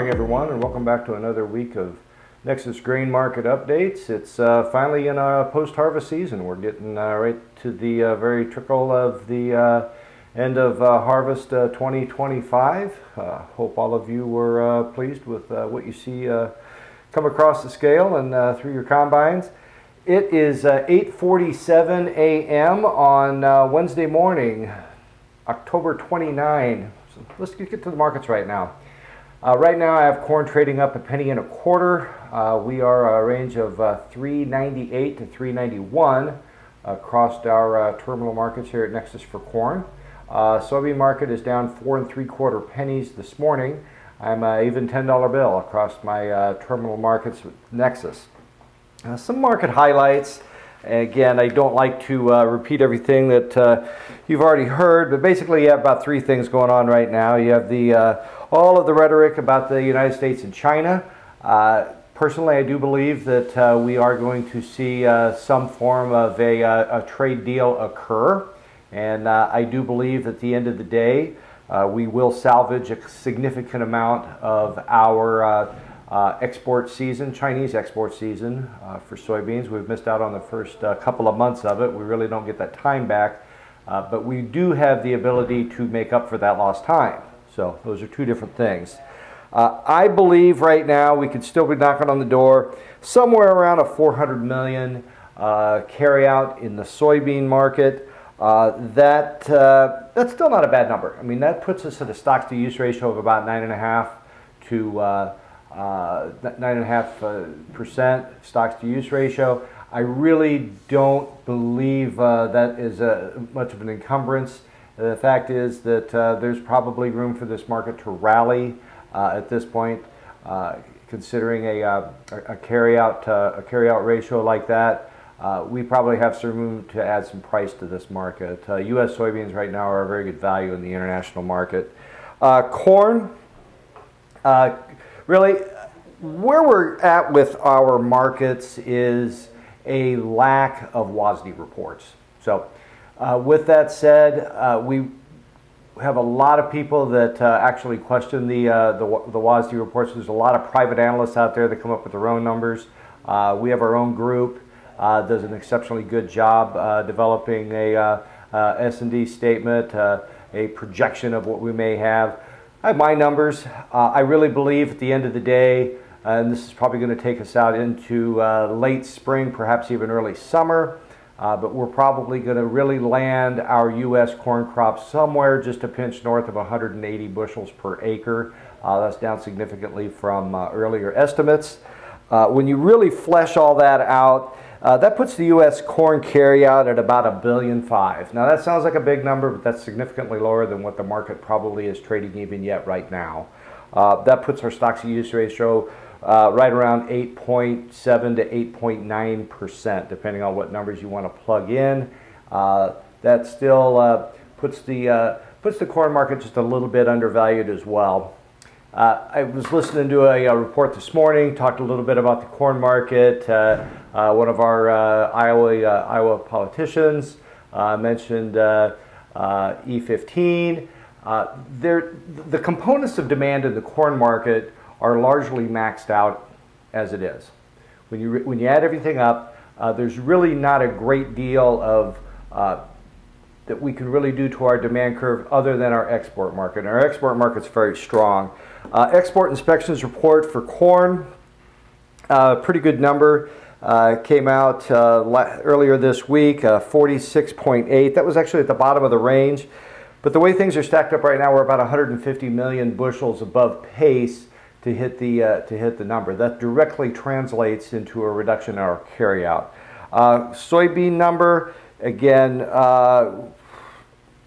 morning, everyone, and welcome back to another week of Nexus Grain Market Updates. It's finally in post-harvest season. We're getting right to the very trickle of the end of harvest 2025. Hope all of you were pleased with what you see come across the scale and through your combines. It is 8:47 a.m. on Wednesday morning, October 29. So let's get to the markets right now. Right now I have corn trading up $0.0125. We are a range of 398 to 391 across our terminal markets here at Nexus for corn. Soybean market is down 4 3/4 pennies this morning. I'm even $10 bill across my terminal markets with Nexus. Some market highlights. Again, I don't like to repeat everything that you've already heard, but basically you have about three things going on right now. You have the all of the rhetoric about the United States and China. Personally, I do believe that we are going to see some form of a trade deal occur, and I do believe at the end of the day we will salvage a significant amount of our export season, Chinese export season for soybeans. We've missed out on the first couple of months of it. We really don't get that time back, but we do have the ability to make up for that lost time. So those are two different things. I believe right now we could still be knocking on the door somewhere around a 400 million carry out in the soybean market. That's still not a bad number. I mean, that puts us at a stocks to use ratio of about 9.5 to 9.5% stocks to use ratio. I really don't believe that is much of an encumbrance. The fact is that there's probably room for this market to rally at this point, considering a carryout ratio like that. We probably have some room to add some price to this market. U.S. soybeans right now are a very good value in the international market. Corn, really, where we're at with our markets is a lack of WASDE reports. So with that said, we have a lot of people that actually question the WASDE reports. There's a lot of private analysts out there that come up with their own numbers. We have our own group, does an exceptionally good job developing a S&D statement, a projection of what we may have. I have my numbers. I really believe at the end of the day, and this is probably going to take us out into late spring, perhaps even early summer, but we're probably going to really land our U.S. corn crop somewhere just a pinch north of 180 bushels per acre. That's down significantly from earlier estimates. When you really flesh all that out, that puts the U.S. corn carryout at about $1.5 billion. Now that sounds like a big number, but that's significantly lower than what the market probably is trading even yet right now. That puts our stocks to use ratio right around 8.7 to 8.9%, depending on what numbers you want to plug in. That still puts the corn market just a little bit undervalued as well. I was listening to a report this morning, talked a little bit about the corn market. One of our Iowa politicians mentioned E15. The components of demand in the corn market are largely maxed out as it is. When you add everything up, there's really not a great deal of that we can really do to our demand curve other than our export market. And our export market's very strong. Export inspections report for corn, pretty good number, came out earlier this week, 46.8. That was actually at the bottom of the range. But the way things are stacked up right now, we're about 150 million bushels above pace to hit the number. That directly translates into a reduction in our carryout. Soybean number, again,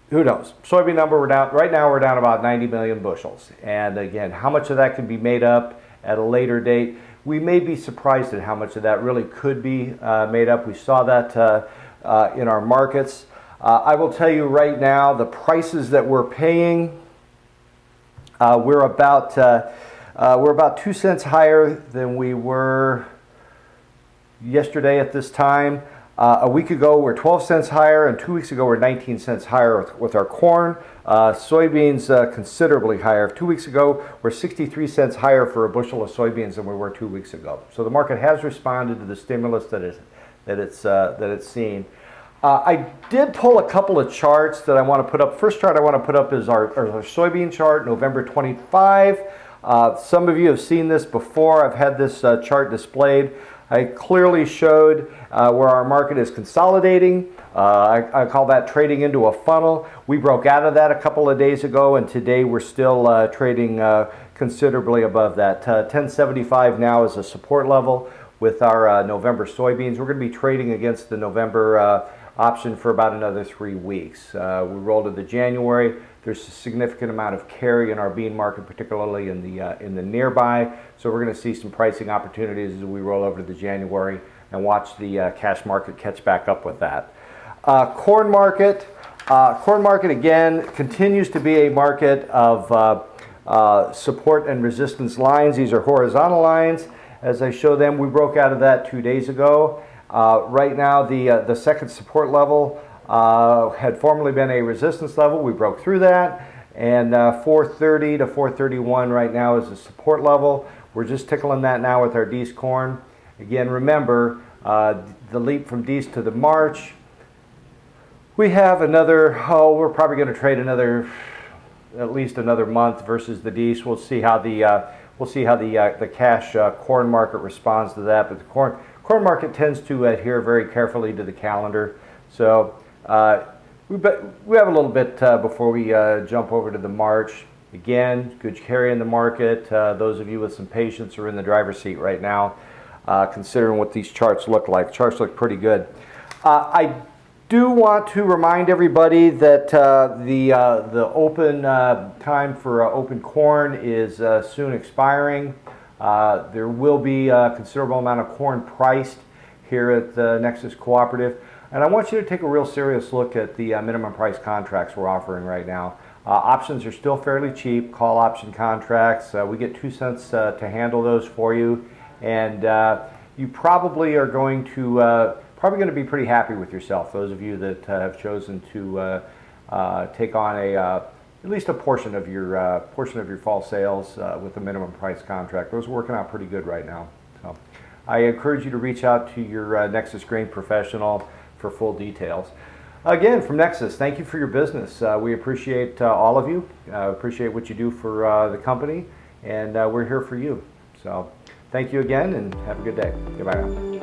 who knows? Soybean number, right now we're down about 90 million bushels. And again, how much of that can be made up at a later date? We may be surprised at how much of that really could be made up. We saw that in our markets. I will tell you right now, the prices that we're paying, we're about 2 cents higher than we were yesterday at this time. A week ago, we're 12 cents higher, and 2 weeks ago, we're 19 cents higher with our corn. Soybeans considerably higher. 2 weeks ago, we're 63 cents higher for a bushel of soybeans than we were 2 weeks ago. So the market has responded to the stimulus that it's seen. I did pull a couple of charts that I want to put up. First chart I want to put up is our soybean chart, November 25. Some of you have seen this before. I've had this chart displayed. I clearly showed where our market is consolidating. I call that trading into a funnel. We broke out of that a couple of days ago, and today we're still trading considerably above that. 1075 now is a support level with our November soybeans. We're going to be trading against the November option for about another 3 weeks. We rolled into January. There's a significant amount of carry in our bean market, particularly in the nearby. So we're going to see some pricing opportunities as we roll over to the January and watch the cash market catch back up with that. Corn market again continues to be a market of support and resistance lines. These are horizontal lines. As I show them, we broke out of that 2 days ago. Right now, the second support level had formerly been a resistance level. We broke through that, and 430 to 431 right now is a support level. We're just tickling that now with our D's corn. Again, remember the leap from D's to the March. We have another, we're probably going to trade at least another month versus the D's. We'll see how the cash corn market responds to that. But the corn market tends to adhere very carefully to the calendar. So we have a little bit before we jump over to the March. Again, good carry in the market. Those of you with some patience are in the driver's seat right now, considering what these charts look like. Charts look pretty good. I do want to remind everybody that the open time for open corn is soon expiring. There will be a considerable amount of corn priced here at the Nexus Cooperative. And I want you to take a real serious look at the minimum price contracts we're offering right now. Options are still fairly cheap, call option contracts. We get 2 cents to handle those for you. And you probably are going to be pretty happy with yourself, those of you that have chosen to take on at least a portion of your fall sales with a minimum price contract. Those are working out pretty good right now. So I encourage you to reach out to your Nexus Grain professional for full details. Again, from Nexus, thank you for your business. We appreciate all of you. Appreciate what you do for the company, and we're here for you. So thank you again, and have a good day. Goodbye now.